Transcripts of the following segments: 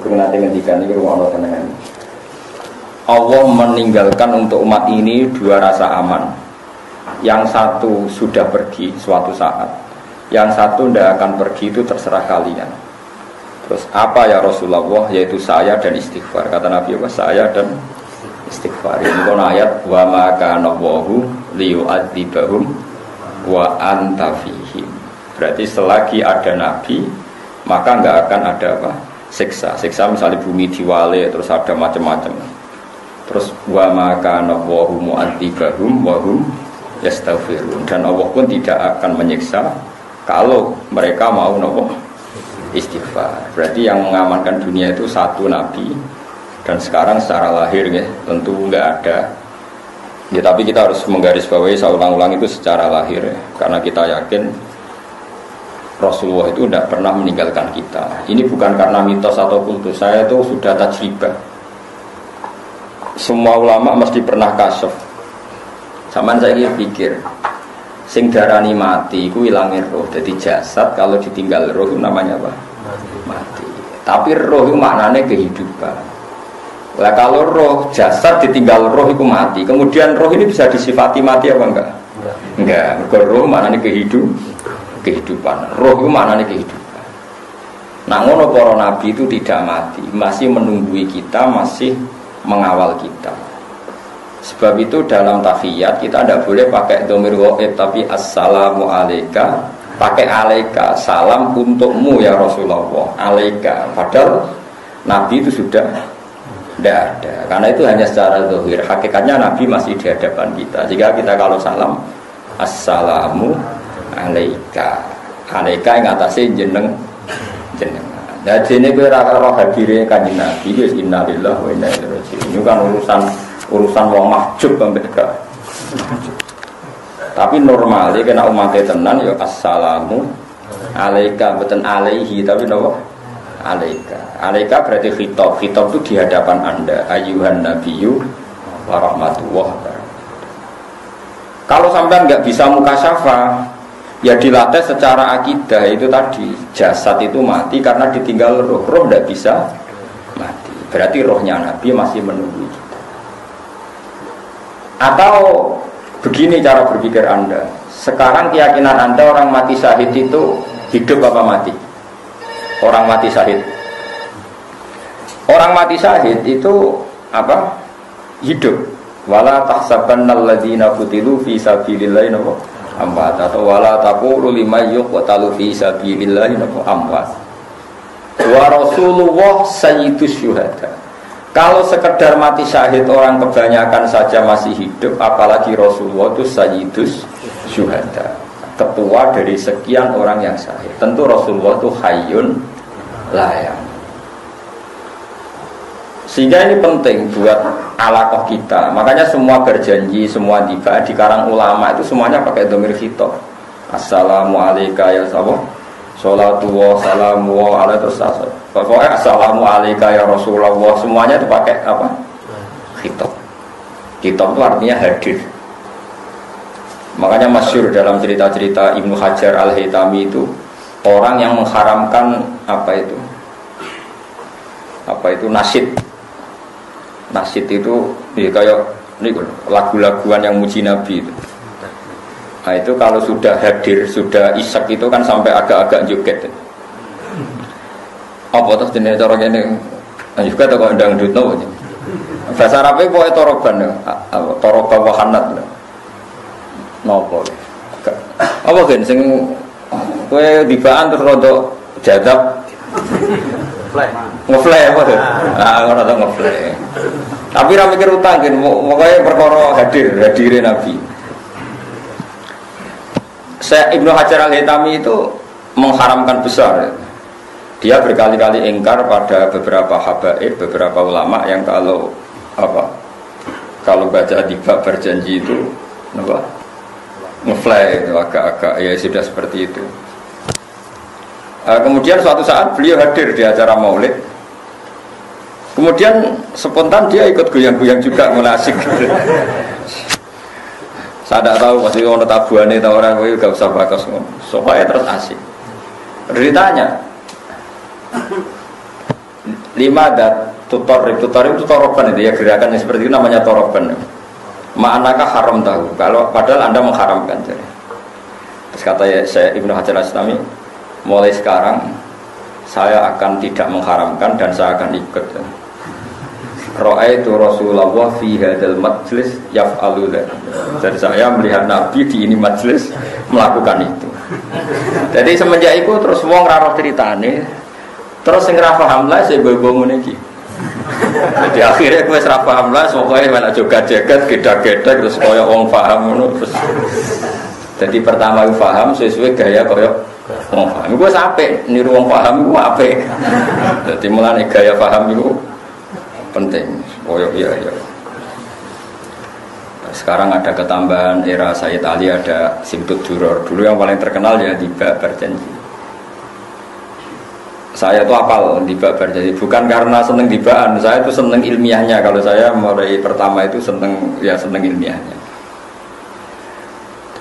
Sugeng nanti ngendikan ini ruang tenangan. Allah meninggalkan untuk umat ini dua rasa aman. Yang satu sudah pergi suatu saat, yang satu tidak akan pergi, itu terserah kalian. Terus apa ya Rasulullah? Yaitu saya dan istighfar. Kata Nabi Allah, saya dan istighfar. Ini kan ayat wa ma kana Allahu liyu'adzibahum wa anta fihim. Berarti selagi ada Nabi, maka nggak akan ada apa? Siksa. Siksa misalnya bumi diwale, terus ada macam-macam. Terus wa ma kana Allahu mu'adzibahum wa hum yastaghfirun, dan Allah pun tidak akan menyiksa kalau mereka mau nopo istighfar. Berarti yang mengamankan dunia itu satu Nabi, dan sekarang secara lahir ya tentu nggak ada ya, tapi kita harus menggarisbawahi, saya ulang-ulang itu secara lahir ya, karena kita yakin Rasulullah itu tidak pernah meninggalkan kita. Ini bukan karena mitos atau kultus, saya itu sudah tajribah. Semua ulama mesti pernah kasyaf. Saman saya pikir, sing darani mati, ku hilangin roh. Jadi jasad kalau ditinggal roh itu namanya apa? Mati. Tapi roh itu maknanya kehidupan. Lah kalau roh jasad ditinggal roh itu mati. Kemudian roh ini bisa disifati mati apa enggak? Enggak. Roh maknanya kehidupan. Roh itu maknanya kehidupan. Nah, ngono para nabi itu tidak mati, masih menunggui kita, masih mengawal kita. Sebab itu dalam tahiyat kita tidak boleh pakai dhamir ghaib, tapi assalamu alayka, pakai alayka, salam untukmu ya Rasulullah, alayka. Padahal Nabi itu sudah tidak ada, karena itu hanya secara zahir. Hakikatnya Nabi masih di hadapan kita. Jika kita kalau salam assalamu alayka, alayka yang atasnya jeneng. Jadi ini berarti hadirnya kanjeng Nabi, innalillahi wa inna ilaihi raji'un. Ini kan urusan wong mahjub ambek. Tapi normalnya kena umatnya tenan ya assalamu alaika, bukan alaihi, tapi napa? Alaika. Alaika berarti khitab. Khitab itu di hadapan Anda, ayyuhan nabiyyu wa rahmatullah. Kalau sampai nggak bisa mukasyafah, ya dilatih secara akidah. Itu tadi jasad itu mati karena ditinggal roh. Roh tidak bisa mati. Berarti rohnya Nabi masih menunggu kita. Atau begini cara berpikir Anda. Sekarang keyakinan Anda orang mati syahid itu hidup apa mati? Orang mati syahid. Orang mati syahid itu apa? Hidup. Wala tahsabannal ladzina qutilu fi sabilillahi amwat, atau wala taqulu liman yuqtalu fi sabilillahi amwat. Wa Rasulullah sayyidus syuhada. Kalau sekedar mati syahid orang kebanyakan saja masih hidup, apalagi Rasulullah itu sayyidus syuhada, ketua dari sekian orang yang syahid. Tentu Rasulullah itu hayyun la. Sehingga ini penting buat alaqah kita. Makanya semua berjanji, semua tiba di karang ulama itu semuanya pakai dhamir khitab. Assalamu alayka ya sahabat, sholatu wa salamu wa ala terus. Pokoknya assalamu alayka ya Rasulullah, semuanya itu pakai apa? Khitab. Khitab itu artinya hadir. Makanya masyhur dalam cerita-cerita Ibnu Hajar Al-Haytami itu orang yang mengharamkan apa itu nasyid. Nasyid itu ya kayak ini lagu-laguan yang muji Nabi itu. Nah itu kalau sudah hadir, sudah isak itu kan sampai agak-agak joget. Apa tuh jenis cara ini? Nah juga tuh kalau dangdut no. Bahasa Arabnya pokoknya toroban ya, toroban wahanat. Nopo. Apa kan? Sing kue dibaan terus untuk jadab. Ngeflay apa tuh? Orang tuh ngeflay. Tapi ra mikir utang kan, pokoknya perkara hadirin Nabi. Ibnu Hajar Al-Haytami itu mengharamkan besar. Dia berkali-kali ingkar pada beberapa habaib, beberapa ulama yang kalau baca tiba berjanji itu ngeflay itu agak-agak ya sudah seperti itu. Kemudian suatu saat beliau hadir di acara maulid. Kemudian spontan dia ikut goyang-goyang juga, mulai asik. Saya tidak tahu pasti orang tabuannya atau orang itu gak usah bakas, supaya terus asik. Ditanya, lima ada tutor itu toroban itu ya, gerakan yang seperti itu namanya toroban. Ma'anakah haram tahu kalau padahal Anda mengharamkan. Terus kata saya Ibnu Hajar Al-Asqalani, mulai sekarang saya akan tidak mengharamkan dan saya akan ikut. Ra'aitu Rasulullah fi hadzal majlis yaf'alu dzalik. Jadi saya melihat Nabi di ini majlis melakukan itu. Jadi semenjak itu terus wong ra roh ceritane, terus sing ra paham lah saya bobo ngene iki. Jadi akhirnya gue serap paham lah, pokoknya malah joget-joget, gedak-gedak terus koyo wong paham ngono terus. Jadi pertama gue paham sesuai gaya koyo wong paham. Gue sampai niru wong paham gue apik. Jadi mulane gaya paham itu penting. Koyo iya. Sekarang ada ketambahan era Sayyid Ali, ada Simtud Duror. Dulu yang paling terkenal ya Tiba Berjanji. Saya itu apal Tiba Berjanji, bukan karena seneng tibaan, saya itu seneng ilmiahnya. Kalau saya mulai pertama itu seneng ilmiahnya.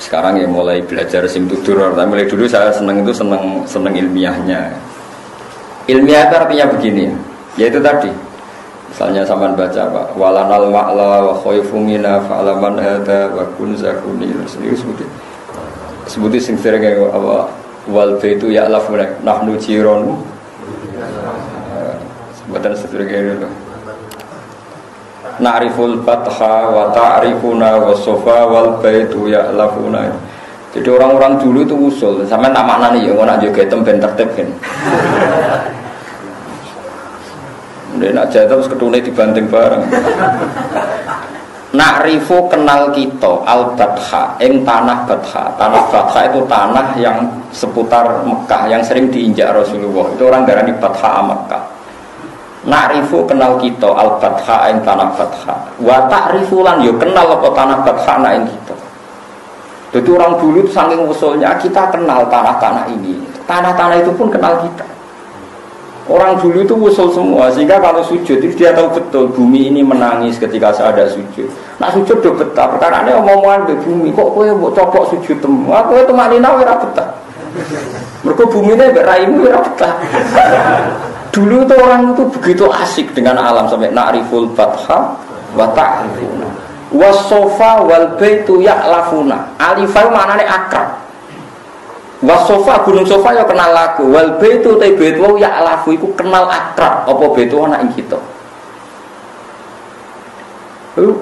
Sekarang ya mulai belajar Simtud Duror. Tapi mulai dulu saya seneng ilmiahnya. Ilmiah itu artinya begini, yaitu tadi. Misalnya sampean baca Pak, walanal ma'la wa khaifu mina fa'alaman hada wa kun zakuni. Sebutin sing sering apa wal baitu ya'laf nahnu jironu. Sebutan sering itu. Na'riful fatha wa ta'rifuna wa sofa wal baitu ya'lafuna. Jadi orang-orang dulu itu usul, sampean tak maknani ya ngono joget ben tertib kan. Dia nak jatuh terus ketune dibanting bareng. Na'rifu kenal kita al-Batha ing tanah Batha. Tanah Batha itu tanah yang seputar Mekah yang sering diinjak Rasulullah. Itu orang darani Batha Mekah. Na'rifu kenal kita al-Batha ing tanah Batha. Wa ta'rifu lan yo kenal apa tanah Batha ing kita. Jadi orang dulu saking usulnya kita kenal tanah-tanah ini. Tanah-tanah itu pun kenal kita. Orang dulu itu usul semua, sehingga kalau sujud itu dia tahu betul bumi ini menangis ketika saya ada sujud. Nah sujud udah betah, perkara ini omongan di bumi, kok kowe mbok copok sujud temu, aku itu maknina ora betah. Mergo bumine mbek raimu ora betah. Dulu itu orang itu begitu asik dengan alam sampai na'riful fatha wa ta'rifuna. Was-sofa wal baitu ya'lafuna. Alifah maknane akrab. Wasofa gunung sofa ya kenal lagu, wal baitu te bait wa ya alafu iku kenal akrab apa baitu ana ing kita.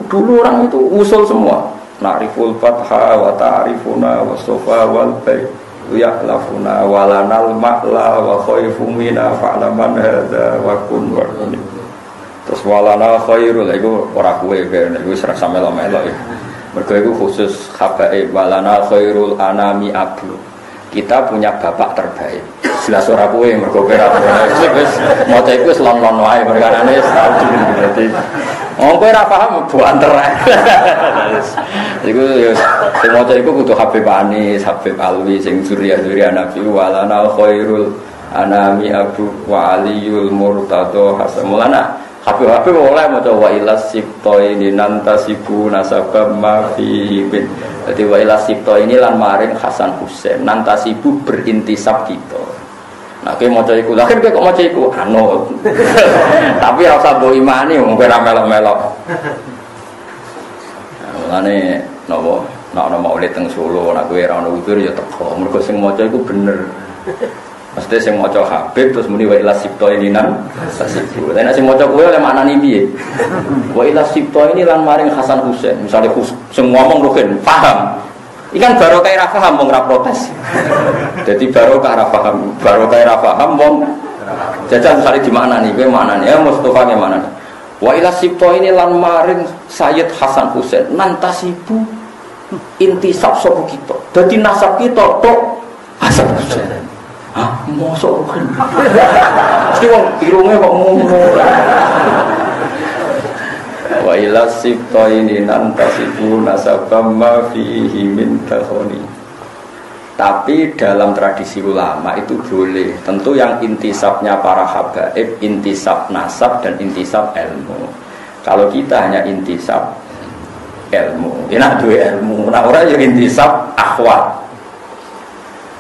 Dulu orang itu usul semua. Na'riful fatha wa ta'rifuna wasofa wal baitu ya alafuna walanal ma'la wa khaifu mina fa'laman hadza wa kun wa kun. Terus walana khairul iku ora kowe kene iku ora samelo-melo. Mergo iku khusus habae walana khairul anami abdu. Kita punya bapak terbaik. Jelas ora kowe mergo ora wis maca iku wis lon-lon wae perkarane dadi. Wong kowe ora paham buanter ae. Iku ya sing maca iku kudu Habib Anis, Habib Alwi sing zuriya-zuriya Nabi walana khairul anami abu wa aliyul murtado hasan. Mulana Habib oleh maca wa ilas sibto ini nantasibu nasabam ma fi bin. Jadi wa ilas sibto ini lan maring Hasan Husain nantasibu berintisab kita. Nah kowe maca iku, lha kowe kok maca iku anut. Tapi ora usah mbok imani wong kowe ora melok-melok. Mulane napa nek ana maulid teng Solo nek kowe ora ono udzur ya teko. Mergo sing maca iku bener. Mesti sing maca Habib terus muni wa ilas sibto ini nan sasibu. Nek sing maca kowe oleh maknane piye? Wa ilas sibto ini lan maring Hasan Husain. Misale sing ngomong rugen paham. Ikan barokah ra paham wong ra protes. Jadi barokah ra paham wong jajal misale di maknane kowe maknane ya Mustofa ke maknane. Wa ilas sibto ini lan maring Sayyid Hasan Husain nantasibu intisab sapa kita. Dadi nasab kita tok Hasan Husain. Hah, mosok kan. Mesti wong irunge kok ngono. Wa ila sibtaini nantasibu nasabam ma fihi min takhoni. Tapi dalam tradisi ulama itu boleh. Tentu yang intisabnya para habaib, intisab nasab dan intisab ilmu. Kalau kita hanya intisab ilmu, enak dua ilmu. Nah orang yang intisab akhwat.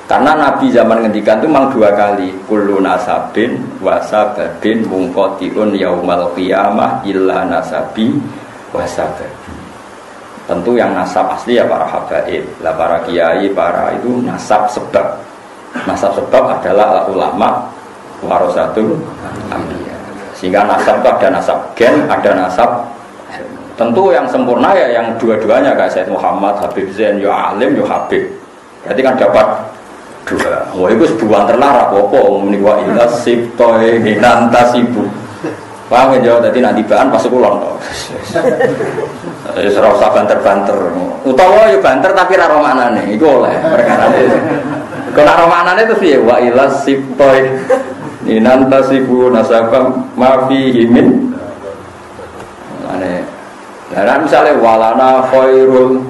Karena Nabi zaman ngendikan itu memang 2 kali, kullu nasabin wasababin mungqatiun yaumal qiyamah illa nasabi wasabab. Tentu yang nasab asli ya para habaib, lah para kiai, para itu nasab sebab. Nasab sebab adalah ulama warasatul anbiya. Sehingga nasab itu ada nasab gen, ada nasab. Tentu yang sempurna ya yang dua-duanya kayak Sayyid Muhammad, Habib Zain, yo alim, yo habib. Berarti kan dapat 2. Wah itu sebuah terlarang apa menikwa ilah siptoe minantasibu. Paham ya jawab tadi nanti bahan pas kulon toh. Serau usah banter-banter. Utawa yo banter tapi ra romanane. Iku oleh perkarane. Kalau romanane itu piye? Wa ilah siptoe minantasibu nasabam mafihi min. Ane. Lah misalnya walana khairul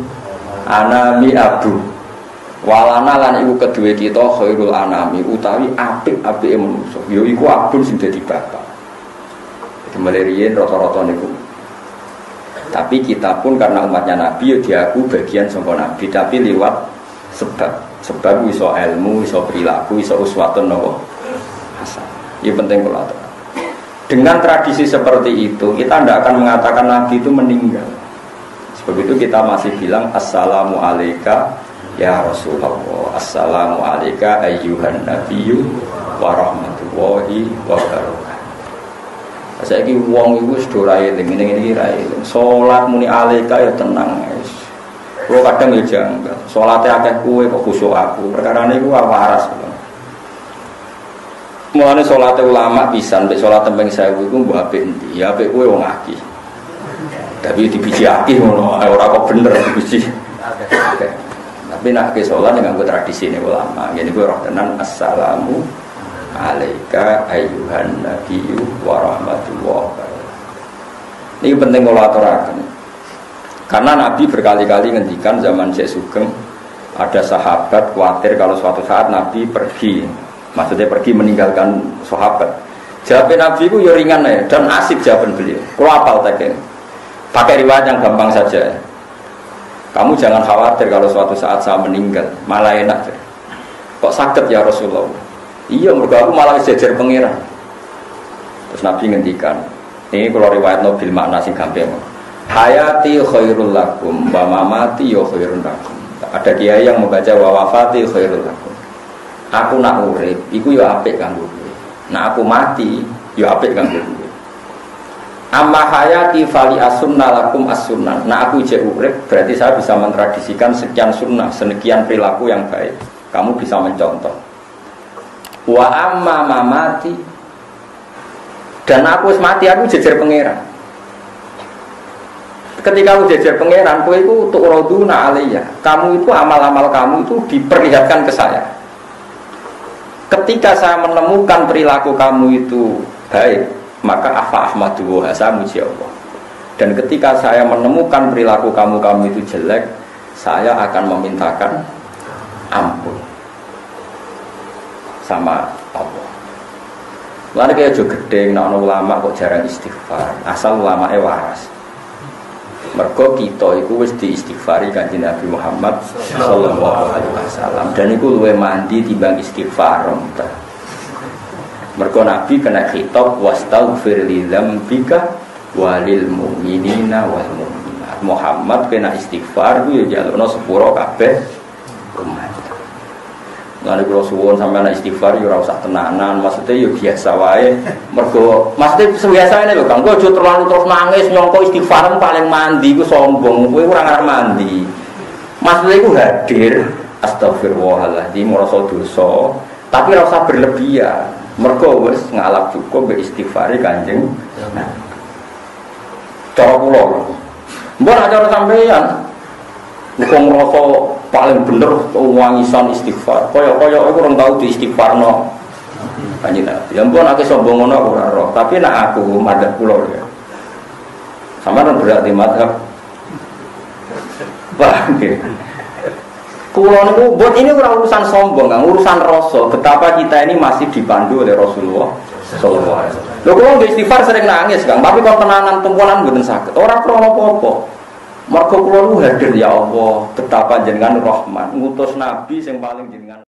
anami abu. Walana lan iku kedue kita khairul anami utawi apik-apike manusa. Ya iku abun sing dadi bapak. Kembali riyen rata-rata niku. Tapi kita pun karena umatnya Nabi ya diaku bagian saka Nabi tapi liwat sebab. Sebab iso ilmu, iso perilaku, iso uswatun hasan. Ini penting kula. Dengan tradisi seperti itu, kita tidak akan mengatakan Nabi itu meninggal. Sebab itu kita masih bilang assalamu alayka ya Rasulullah, assalamu alayka ayyuhan nabiyyu wa rahmatullahi wa barakatuh. Saiki wong iku wis do ra eling ngene-ngene iki ra eling. Salat muni alayka ya tenang wis. Kulo kadang ya janggal. Salate akeh kowe kok khusyuk aku. Perkarane iku waras. Mulane salate ulama pisan mek salat tembeng 1000 iku mbok apik endi? Ya apik kowe wong akeh. Tapi dibiji akeh ngono, ora kok bener dibiji. Tapi nak ke sholat dengan tradisi ini ulama. Jadi gue roh tenan assalamu alaika ayyuhan nabiyyu wa rahmatullahi wa barakatuh. Ini penting kalau aturakan. Karena Nabi berkali-kali ngendikan zaman Syekh Sugeng ada sahabat khawatir kalau suatu saat Nabi pergi, maksudnya pergi meninggalkan sahabat. Jawaban Nabi itu ya ringan ya dan asik jawaban beliau. Kalau apal tadi, pakai riwayat yang gampang saja. Kamu jangan khawatir kalau suatu saat saya meninggal, malah enak. Kok sakit ya Rasulullah? Iya, mereka aku malah sejajar pengiran. Terus Nabi ngendikan, ini kalau riwayat Nabil makna sing gampang. Hayati khairul lakum, wa mamati ya khairun lakum. Ada kiai yang membaca wa wafati khairul lakum. Aku nak urip, iku ya apik kanggo kowe. Nak aku mati, ya apik kanggo kowe. Amma hayati fali as-sunnah lakum as-sunnah. Nah aku jek urip berarti saya bisa mentradisikan sekian sunnah, sekian perilaku yang baik. Kamu bisa mencontoh. Wa amma mamati. Dan aku wis mati aku jejer pangeran. Ketika aku jejer pangeran, kowe iku tu'raduna alayya. Kamu itu amal-amal kamu itu diperlihatkan ke saya. Ketika saya menemukan perilaku kamu itu baik, maka afa ahmadu wa saya muji Allah. Dan ketika saya menemukan perilaku kamu itu jelek, saya akan memintakan ampun sama Allah. Lalu kayak juga gede, nak ulama kok jarang istighfar. Asal ulamanya waras. Mergo kita itu wis diistighfari kanjeng Nabi Muhammad sallallahu alaihi wasallam. Dan itu luwih mandi timbang istighfar. Mergo Nabi kena khitab wastaghfir li dzambika walil mu'minina wal mu'minat. Muhammad kena istighfar ku ya jalukno sepuro kabeh umat. Lan kula suwun sampeyan istighfar ya ora usah tenanan, maksudnya ya biasa wae. Mergo maksudnya biasane lho Kang, kowe aja terlalu terus nangis nyangka istighfar paling mandi ku sombong, kowe ora ngarep mandi. Maksudnya iku hadir astagfirullahaladzim merasa dosa, tapi ora usah berlebihan. Mergo wis ngalap cukup be istighfari Kanjeng. Nah. Cara kula. Mbok acara sampeyan. Wong ngrasa paling bener wangisan istighfar. Kaya-kaya aku ora tau di istighfarno. Kanjeng Nabi. Ya mbok nek sombong ngono ora roh, tapi nek aku madhep kula ya. Sampeyan berarti madhep. Paham nggih? Kula niku buat ini ora urusan sombong, Kang, urusan rasa. Betapa kita ini masih dipandu oleh Rasulullah sallallahu alaihi wasallam. Lho kula nggih istighfar sering nangis, Kang, tapi kon tenanan tempuran mboten saged. Ora krana apa-apa. Mergo kula lu hadir ya Allah, betapa jenengan rahman ngutus nabi sing paling jenengan